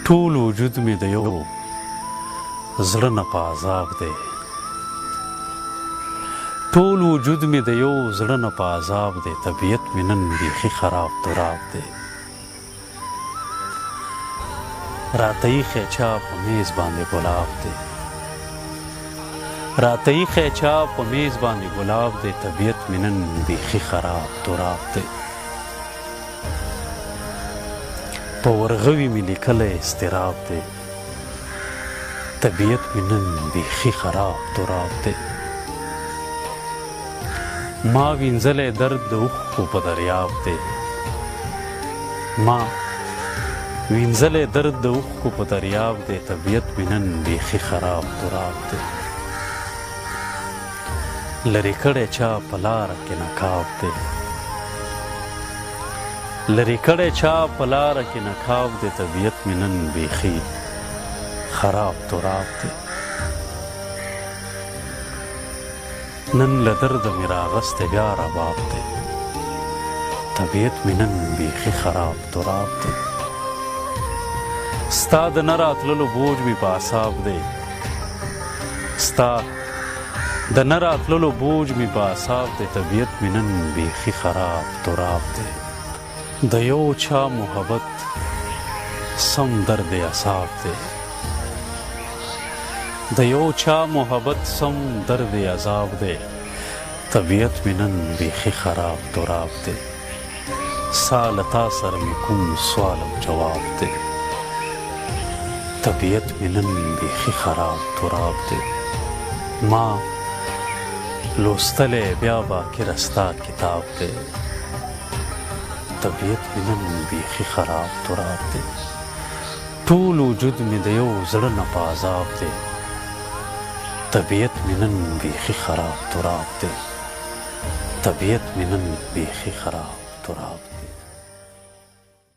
ټول وجود مې د یو زړه نه په عذاب دی ټول وجود مې د یو زړه نه په عذاب دی طبیعت مې نن بیخي خراب تراب دی راته ایښی چا په میز باندې ګلاب دی راته ایښی چا په میز باندې ګلاب دی طبیعت مې نن بیخي خراب تراب دی په ورغوي مې لیکلی اضطراب دی طبیعت مې نن بیخي خراب تراب دی ما وینځلی درد د اوښکو په دریاب دی ما وینځلی درد د اوښکو په دریاب دی طبیعت مې نن بیخي خراب تراب دی لرې کړی چا په لاره کې نقاب دی لرې کړی چا په لاره کې نقاب دی طبیعت مې نن بیخي خراب تراب دی نن له درده مې راغستی بیا رباب دی طبیعت مې نن بیخي خراب تراب دی ستا د نه راتللو بوج مې په اعصاب دی ستا د نه راتللو بوج مې په اعصاب دی طبیعت مې نن بیخي خراب تراب دی د یو چا محبت سم درد اعصاب دی د یو چا محبت سم درد عذاب دی طبیعت مې نن بیخي خراب تراب دی سا له تا سره مې کوم سوال او جواب دی طبیعت مې نن بیخي خراب تراب دی ما لوستلی بیا باکره ستا کتاب دی طبیعت مې نن بیخي خراب تراب دی ټول وجود مې د یو زړه نه په عذاب دی طبیعت مې نن بیخي خراب تراب دی طبیعت مې نن بیخي خراب تراب دی